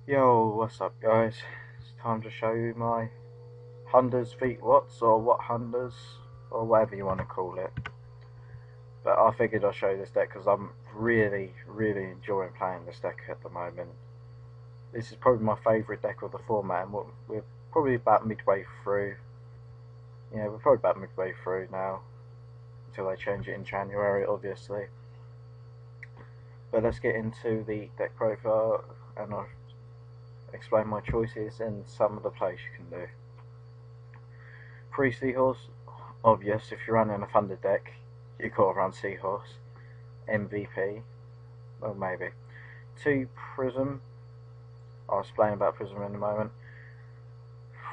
Yo, what's up guys? It's time to show you my Hunder's feet what's or what Hunters or whatever you want to call it. But I figured I'll show you this deck because I'm really enjoying playing this deck at the moment. This is probably my favourite deck of the format, and we're probably about midway through. Yeah, we're probably about midway through now until they change it in January, obviously. But let's get into the deck profile and I'll explain my choices and some of the plays you can do. 3 Seahorse, obvious. If you're running a Thunder deck, you gotta run Seahorse. MVP, well maybe. 2 Prism, I'll explain about Prism in a moment.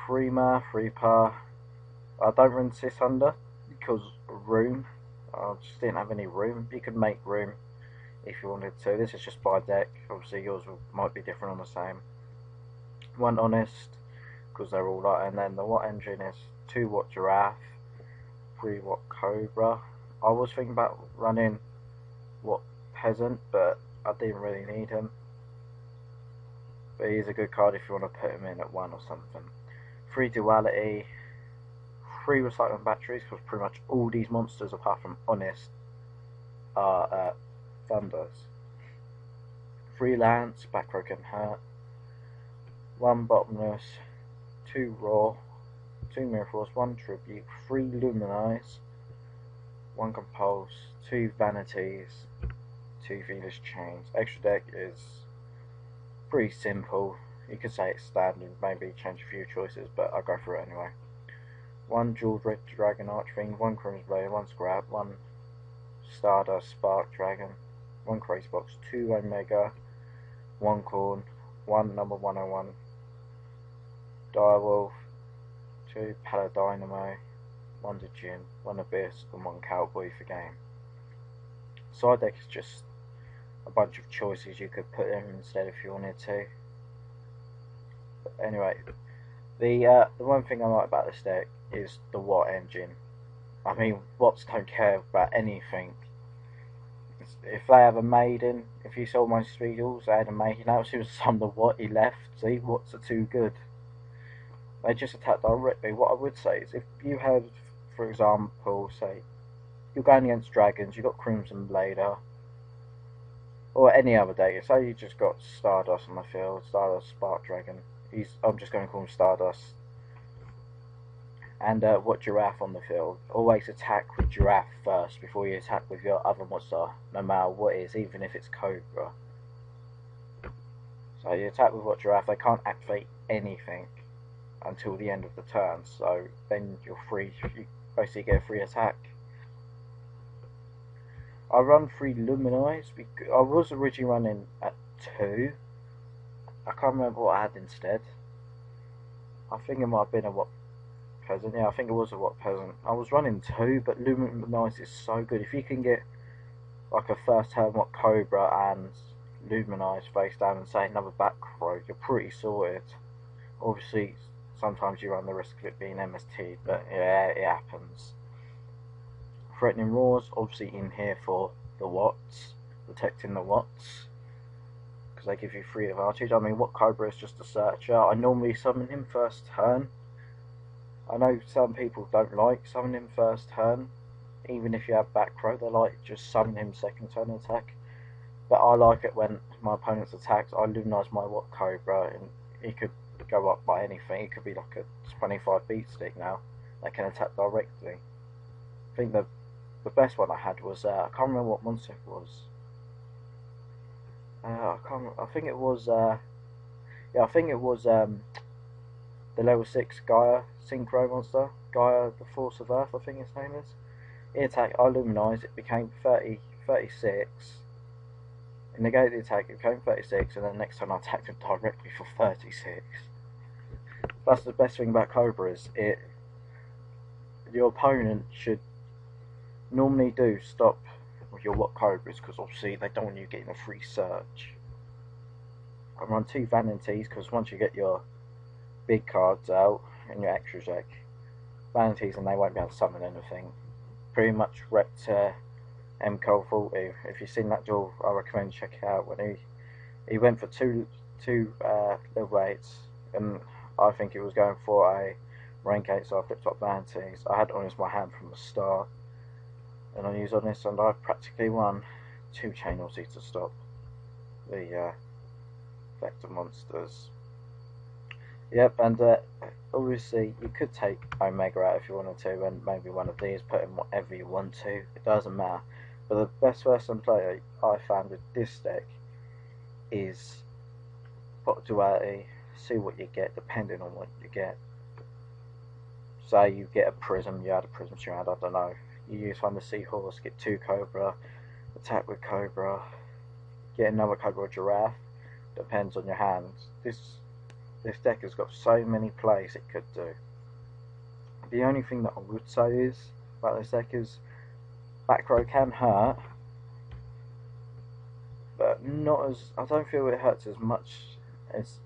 3 Ma, 3 Pa. I don't run Sis Hunder because room. I just didn't have any room. You could make room if you wanted to. This is just by deck. Obviously yours might be different on the same. 1 Honest, because they're all like, and then the What engine is 2 What Giraffe, 3 What Cobra. I was thinking about running What Peasant, but I didn't really need him. But he's a good card if you want to put him in at 1 or something. 3 Duality, 3 Recycling Batteries, because pretty much all these monsters apart from Honest are Thunders. 3 Lance, back row can hurt. 1 Bottomless, 2 Raw, 2 Mirror Force, 1 Tribute, 3 Luminize, 1 Compulse, 2 Vanities, 2 Venus Chains. Extra deck is pretty simple. You could say it's standard, maybe change a few choices, but I'll go through it anyway. 1 Jeweled Red Dragon Archfiend, 1 Crimson Blade, 1 Scrap, 1 Stardust Spark Dragon, 1 Crazy Box, 2 Omega, 1 Corn, 1 number 101, Direwolf, 2 Paladynamo, 1 Djinn, 1 Abyss, and 1 Cowboy for game. Side deck is just a bunch of choices you could put in instead if you wanted to. But anyway, the one thing I like about this deck is the What engine. I mean, Watts don't care about anything. If they have a maiden, if you saw my speedles, they had a maiden out. As soon as some of the What he left, see, Watts are too good. They just attack directly. What I would say is if you had, for example, say, you're going against dragons, you've got Crimson Blader, or any other deck, say you just got Stardust on the field, Stardust Spark Dragon, I'm just going to call him Stardust, and what Giraffe on the field, always attack with Giraffe first before you attack with your other monster, no matter what it is, even if it's Cobra. So you attack with what Giraffe, they can't activate anything until the end of the turn, so then you're free, you basically get a free attack. I run 3 Luminize, because I was originally running at 2, I can't remember what I had instead. I think it might have been a What Peasant, yeah I think it was a What Peasant. I was running 2, but Luminize is so good, if you can get like a first turn What Cobra and Luminize face down and say another back row, you're pretty sorted. Obviously sometimes you run the risk of it being MST, but yeah, it happens. Threatening Roars, obviously in here for the Watts, protecting the Watts, because they give you 3 advantage. I mean, What Cobra is just a searcher. I normally summon him first turn. I know some people don't like summoning him first turn, even if you have back row, they like just summon him second turn attack. But I like it when my opponent's attacks, I luminize my What Cobra, and he could go up by anything. It could be like a 25 beat stick now that can attack directly. I think the best one I had was I can't remember what monster it was. I think it was yeah, I think it was the level 6 Gaia Synchro monster, Gaia the Force of Earth, I think his name is. He attacked, I luminized, it became 36. In negated the attack, it became 36, and then next time I attacked him directly for 36. That's the best thing about Cobra is your opponent should normally do stop with your What Cobras, because obviously they don't want you getting a free search. I run 2 Vanities because once you get your big cards out and your extra deck, Vanities, and they won't be able to summon anything. Pretty much wrecked M. Cole 40. If you've seen that duel, I recommend check it out. When he went for two little weights, and I think it was going for a rain gate, so I flipped up vanities. I had Honest in my hand from the start, and I used Honest, and I practically won 2 chain Aussies to stop the vector monsters. Yep, and obviously you could take Omega out if you wanted to, and maybe one of these, put in whatever you want to, it doesn't matter. But the best first-time player I found with this deck is put duality, see what you get depending on what you get. Say you get a prism, you add a prism strand, I don't know. You use Hunder Seahorse, get 2 Cobra, attack with Cobra, get another Cobra or Giraffe, depends on your hands. This deck has got so many plays it could do. The only thing that I would say is about this deck is back row can hurt, but not as, I don't feel it hurts as much as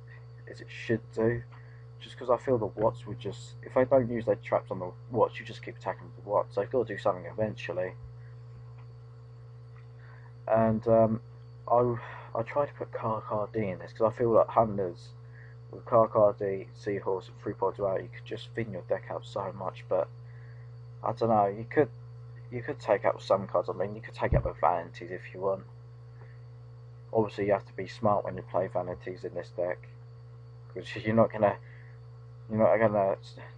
it should do, just because I feel the Watts would just, if they don't use their traps on the Watts, you just keep attacking with the Watts. They've got to do something eventually. And I tried to put Car-Car-D in this because I feel like Hunters with Car-Car-D, Seahorse and 3-Pod Duality, you could just thin your deck out so much. But I don't know, you could take out some cards. I mean, you could take out with Vanities if you want. Obviously you have to be smart when you play Vanities in this deck, because you're not gonna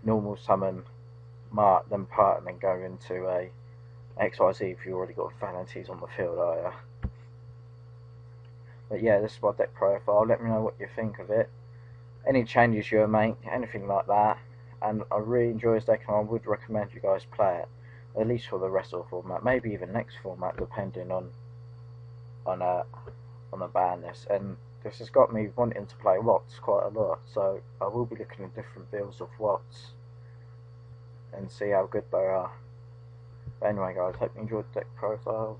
normal summon Mark, then part, and then go into a XYZ if you've already got Vanities on the field, are you? But yeah, this is my deck profile. Let me know what you think of it, any changes you make, anything like that. And I really enjoy this deck, and I would recommend you guys play it, at least for the rest of the format, maybe even next format, depending on the ban list. And this has got me wanting to play Watts quite a lot, so I will be looking at different builds of Watts and see how good they are. But anyway guys, hope you enjoyed the deck profile.